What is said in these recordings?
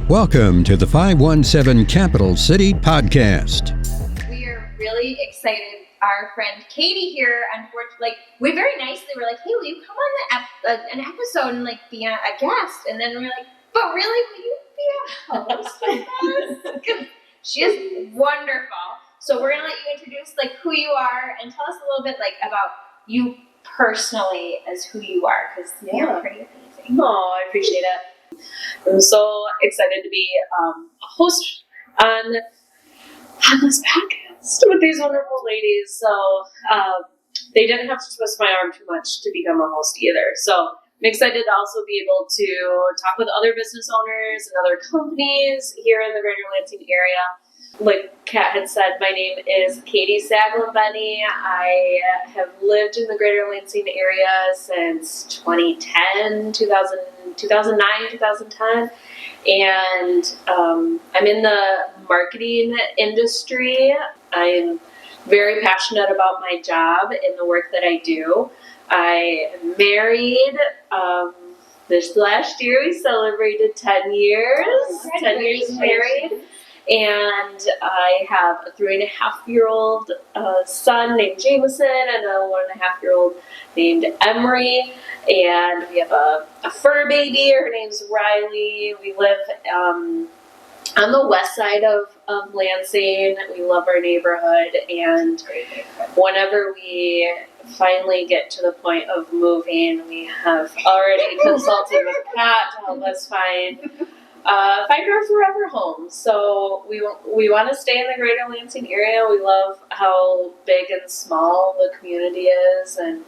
Welcome to the 517 Capital City Podcast. We are really excited. Our friend Katie here, unfortunately, we very nicely were like, hey, will you come on an episode and be a guest? And then we're like, but really, will you be a host with us? Because she is wonderful. So we're going to let you introduce who you are and tell us a little bit about you personally as who you are, because you're pretty amazing. Oh, I appreciate it. I'm so excited to be a host on this podcast with these wonderful ladies. So they didn't have to twist my arm too much to become a host either. So I'm excited to also be able to talk with other business owners and other companies here in the Greater Lansing area. Like Kat had said, my name is Katie Saglimbene. I have lived in the Greater Lansing area since 2010, 2009, 2010. And I'm in the marketing industry. I'm very passionate about my job and the work that I do. I am married. This last year we celebrated 10 years. 10 years married. And I have a 3.5-year-old son named Jameson and a 1.5-year-old named Emery. And we have a fur baby. Her name's Riley. We live on the west side of Lansing. We love our neighborhood. And whenever we finally get to the point of moving, we have already consulted with Kat to help us find our forever home. So we want to stay in the Greater Lansing area. We love how big and small the community is, and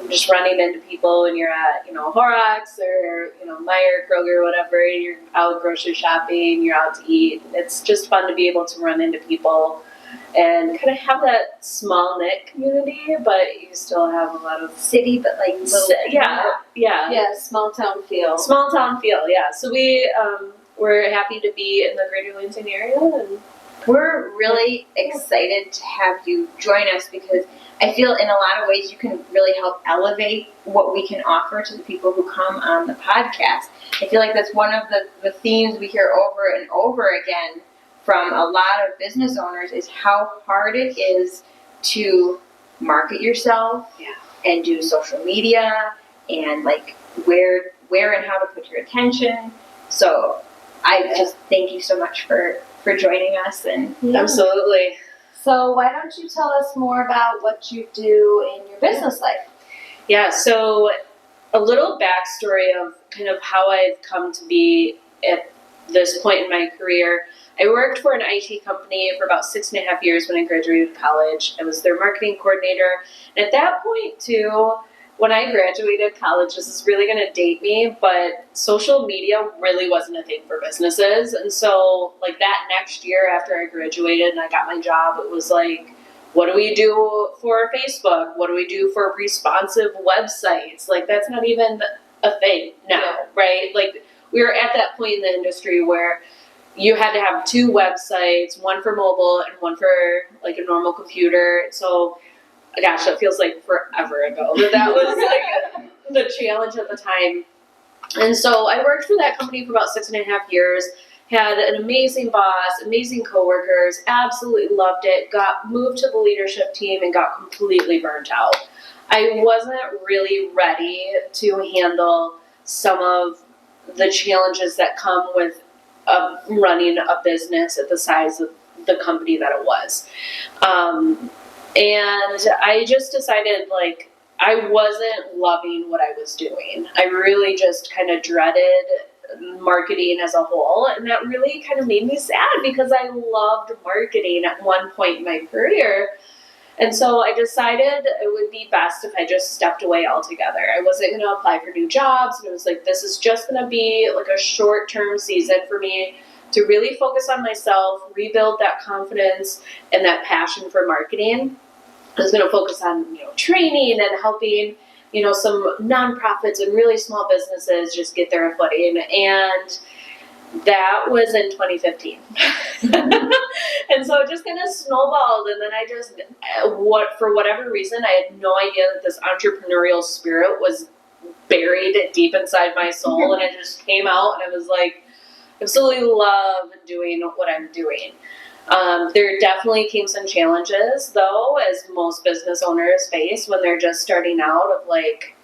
just running into people when you're at Horrocks or Meijer, Kroger, whatever. You're out grocery shopping, you're out to eat. It's just fun to be able to run into people and kind of have that small knit community, but you still have a lot of city, but little, small town feel. Yeah. So we're happy to be in the Greater Lansing area, and we're really excited to have you join us because I feel in a lot of ways you can really help elevate what we can offer to the people who come on the podcast. I feel like that's one of the themes we hear over and over again from a lot of business owners is how hard it is to market yourself and do social media and where and how to put your attention. So I just thank you so much for joining us. And Absolutely. So why don't you tell us more about what you do in your business life? Yeah, so a little backstory of kind of how I've come to be at this point in my career. I worked for an IT company for about 6.5 years when I graduated college. I was their marketing coordinator. And at that point, too, when I graduated college, this is really going to date me, but social media really wasn't a thing for businesses. And so, that next year after I graduated and I got my job, it was what do we do for Facebook? What do we do for responsive websites? That's not even a thing now, right? We were at that point in the industry where you had to have 2 websites, one for mobile and one for a normal computer. So, gosh, that feels like forever ago. But that was the challenge at the time. And so I worked for that company for about 6.5 years, had an amazing boss, amazing coworkers, absolutely loved it, got moved to the leadership team and got completely burnt out. I wasn't really ready to handle some of the challenges that come with running a business at the size of the company that it was. And I just decided I wasn't loving what I was doing. I really just kind of dreaded marketing as a whole, and that really kind of made me sad because I loved marketing at one point in my career. And so I decided it would be best if I just stepped away altogether. I wasn't going to apply for new jobs, and it was this is just going to be a short-term season for me to really focus on myself, rebuild that confidence and that passion for marketing. I was going to focus on training and helping some nonprofits and really small businesses just get their footing, and that was in 2015. And so it just kind of snowballed, and then I just for whatever reason I had no idea that this entrepreneurial spirit was buried deep inside my soul, and it just came out, and I was absolutely love doing what I'm doing. There definitely came some challenges, though, as most business owners face when they're just starting out, of like,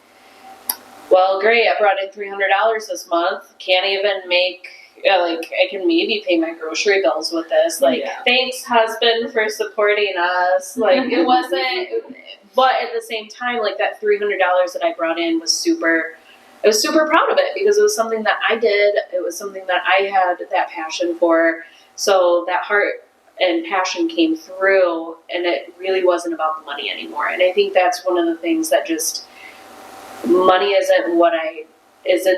well, great, I brought in $300 this month, can't even make, like, I can maybe pay my grocery bills with this. Like, thanks, husband, for supporting us. Like, it wasn't, but at the same time, like, that $300 that I brought in was I was super proud of it because it was something that I did. It was something that I had that passion for. So that heart and passion came through, and it really wasn't about the money anymore. And I think that's one of the things that just, money isn't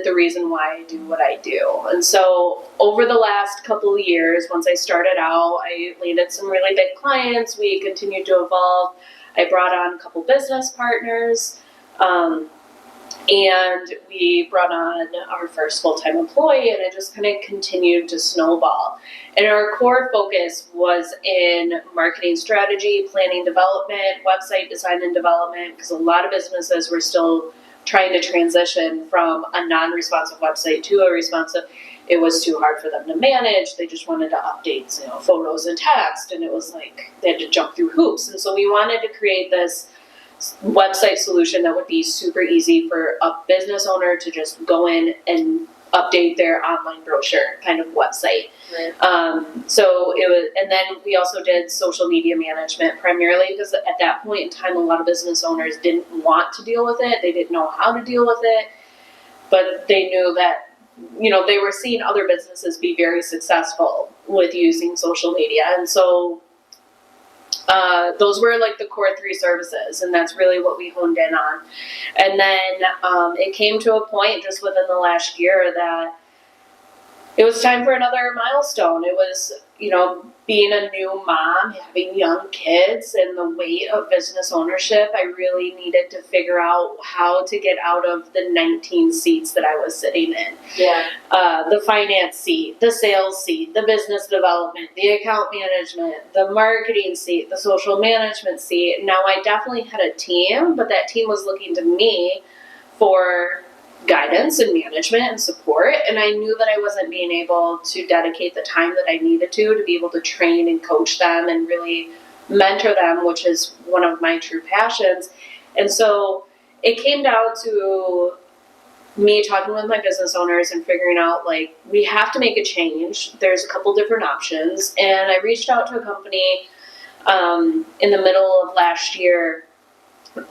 the reason why I do what I do. And so over the last couple of years, once I started out, I landed some really big clients. We continued to evolve. I brought on a couple business partners, and we brought on our first full-time employee, and it just kind of continued to snowball. And our core focus was in marketing strategy, planning development, website design and development, because a lot of businesses were still trying to transition from a non-responsive website to a responsive. It was too hard for them to manage. They just wanted to update, photos and text, and it was like they had to jump through hoops. And so we wanted to create this website solution that would be super easy for a business owner to just go in and update their online brochure kind of website. Right. So it was, and then we also did social media management primarily because at that point in time, a lot of business owners didn't want to deal with it. They didn't know how to deal with it, but they knew that, they were seeing other businesses be very successful with using social media. And so those were like the core 3 services, and that's really what we honed in on. And then it came to a point just within the last year that it was time for another milestone. It was, being a new mom, having young kids, and the weight of business ownership. I really needed to figure out how to get out of the 19 seats that I was sitting in. Yeah. The finance seat, the sales seat, the business development, the account management, the marketing seat, the social management seat. Now, I definitely had a team, but that team was looking to me for guidance and management and support, and I knew that I wasn't being able to dedicate the time that I needed to be able to train and coach them and really mentor them, which is one of my true passions. And so it came down to me talking with my business owners and figuring out, like, we have to make a change. There's a couple different options, and I reached out to a company in the middle of last year,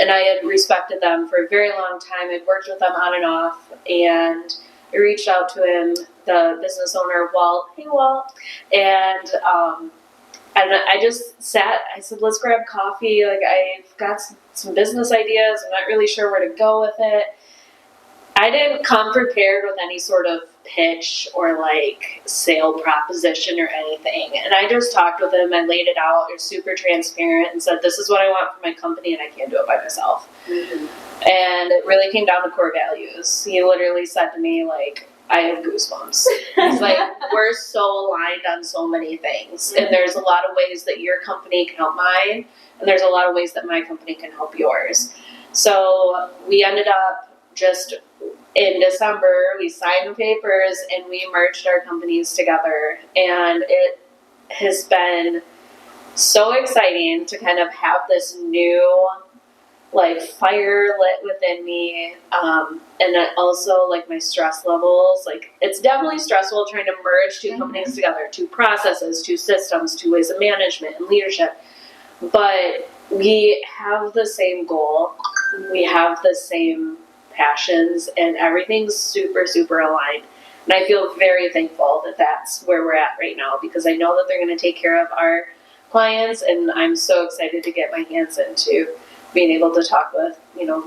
and I had respected them for a very long time. I'd worked with them on and off, and I reached out to him, the business owner, Walt. Hey, Walt. And I just sat, I said, let's grab coffee. Like, I've got some business ideas. I'm not really sure where to go with it. I didn't come prepared with any sort of pitch or like sale proposition or anything. And I just talked with him. I laid it out. It was super transparent and said, this is what I want for my company, and I can't do it by myself. Mm-hmm. And it really came down to core values. He literally said to me, like, I have goosebumps. He's like, we're so aligned on so many things. Mm-hmm. And there's a lot of ways that your company can help mine, and there's a lot of ways that my company can help yours. So we ended up just in December, we signed the papers and we merged our companies together. And it has been so exciting to kind of have this new, like, fire lit within me. And also, like, my stress levels, like, it's definitely stressful trying to merge 2 companies together, 2 processes, 2 systems, 2 ways of management and leadership. But we have the same goal. We have the same passions, and everything's super, super aligned. And I feel very thankful that that's where we're at right now, because I know that they're going to take care of our clients, and I'm so excited to get my hands into being able to talk with,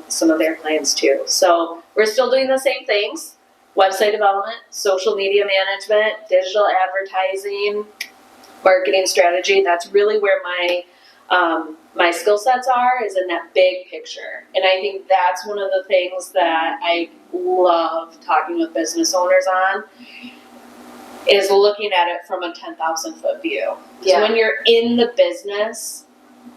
some of their clients too. So we're still doing the same things: website development, social media management, digital advertising, marketing strategy. That's really where my skill sets is in that big picture. And I think that's one of the things that I love talking with business owners on, is looking at it from a 10,000 foot view. Yeah. So when you're in the business,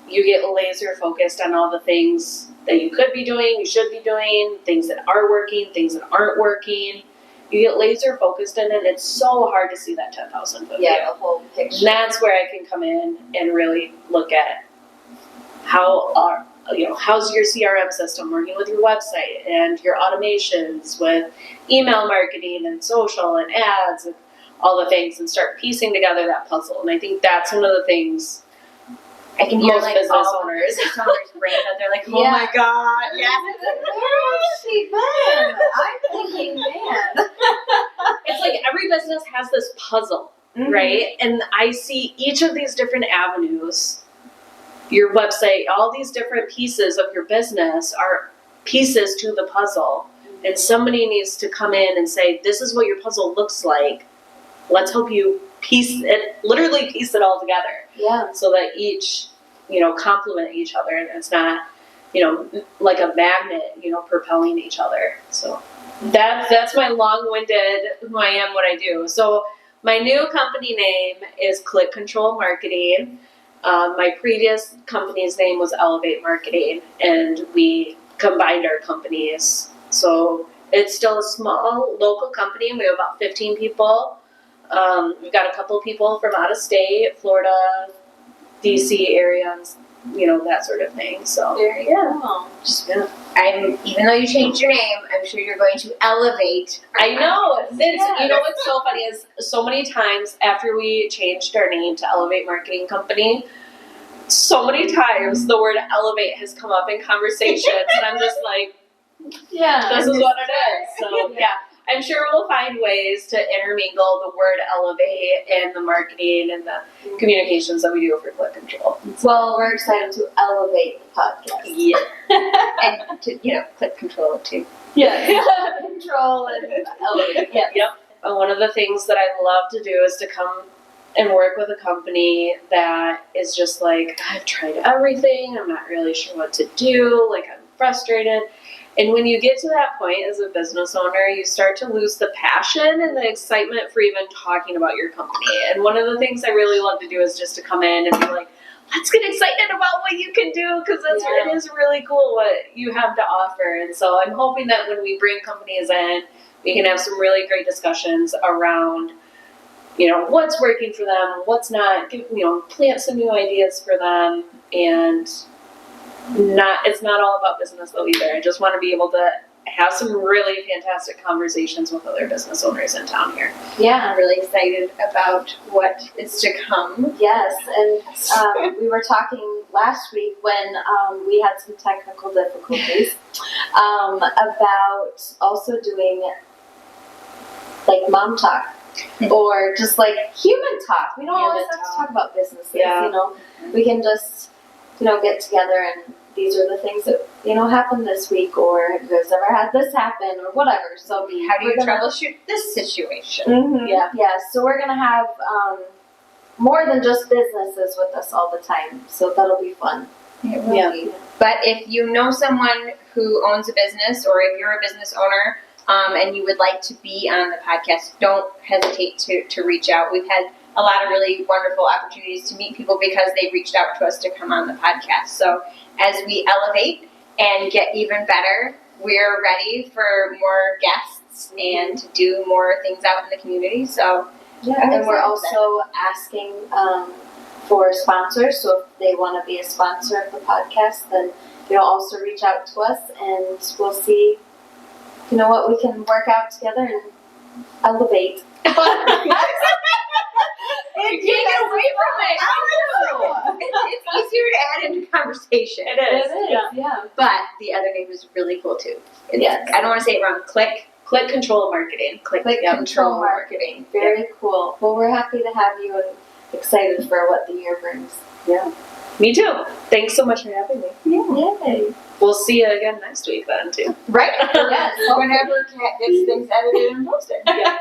you get laser focused on all the things that you could be doing, you should be doing, things that are working, things that aren't working. you get laser focused in it, and it's so hard to see that 10,000 foot view. Yeah, the whole picture. And that's where I can come in and really look at how's your CRM system working with your website and your automations with email marketing and social and ads and all the things, and start piecing together that puzzle. And I think that's one of the things I can hear most like business all owners. business owners' brain that they're like, oh Yeah. my god, yeah. Where is she been? I'm thinking, man. It's like every business has this puzzle, right? And I see each of these different avenues, your website, all these different pieces of your business are pieces to the puzzle. And somebody needs to come in and say, this is what your puzzle looks like. Let's help you literally piece it all together. Yeah. So that each, complement each other, and it's not, like a magnet, propelling each other. So that's my long-winded who I am, what I do. So my new company name is Click Control Marketing. My previous company's name was Elevate Marketing, and we combined our companies. So it's still a small local company. We have about 15 people. We've got a couple people from out of state, Florida, DC area, that sort of thing. So Very cool. Even though you changed your name, I'm sure you're going to elevate. I know. What's so funny is so many times after we changed our name to Elevate Marketing Company, so many times the word elevate has come up in conversations, and I'm just like, Yeah. this is what it is. So yeah, I'm sure we'll find ways to intermingle the word elevate and the marketing and the communications that we do for Click Control. Well, we're excited to elevate the podcast. Yeah. And to, click control too. Yeah. Control and elevate. Yeah. Yep. And one of the things that I love to do is to come and work with a company that is just like, I've tried everything, I'm not really sure what to do, like I'm frustrated. And when you get to that point as a business owner, you start to lose the passion and the excitement for even talking about your company. And one of the things I really love to do is just to come in and be like, let's get excited about what you can do, because it is really cool what you have to offer. And so I'm hoping that when we bring companies in, we can have some really great discussions around, what's working for them, what's not, plant some new ideas for them, and it's not all about business though either. I just want to be able to have some really fantastic conversations with other business owners in town here. Yeah. I'm really excited about what is to come. Yes, and we were talking last week when we had some technical difficulties about also doing like mom talk or just like human talk. We don't always have to talk about businesses. Yeah. We can just get together and these are the things that happened this week, or have you guys ever had this happen, or whatever. So how do you troubleshoot this situation? Mm-hmm. Yeah. So we're gonna have more than just businesses with us all the time. So that'll be fun. It will be. But if you know someone who owns a business, or if you're a business owner and you would like to be on the podcast, don't hesitate to reach out. We've had a lot of really wonderful opportunities to meet people because they reached out to us to come on the podcast. So as we elevate and get even better, we're ready for more guests and to do more things out in the community. So and we're also asking for sponsors. So if they want to be a sponsor of the podcast, then also reach out to us, and we'll see what we can work out together and elevate. You can't get away from it. It's easier to add into conversation. It is. Yeah. But the other name is really cool too. Yes. I don't want to say it wrong. Click Control Marketing. Click Control Marketing. Very cool. Well, we're happy to have you and excited for what the year brings. Yeah. Me too. Thanks so much for having me. Yeah. Yay. We'll see you again next week then too. Right? Yes. Whenever Kat gets things edited and posted. Yeah.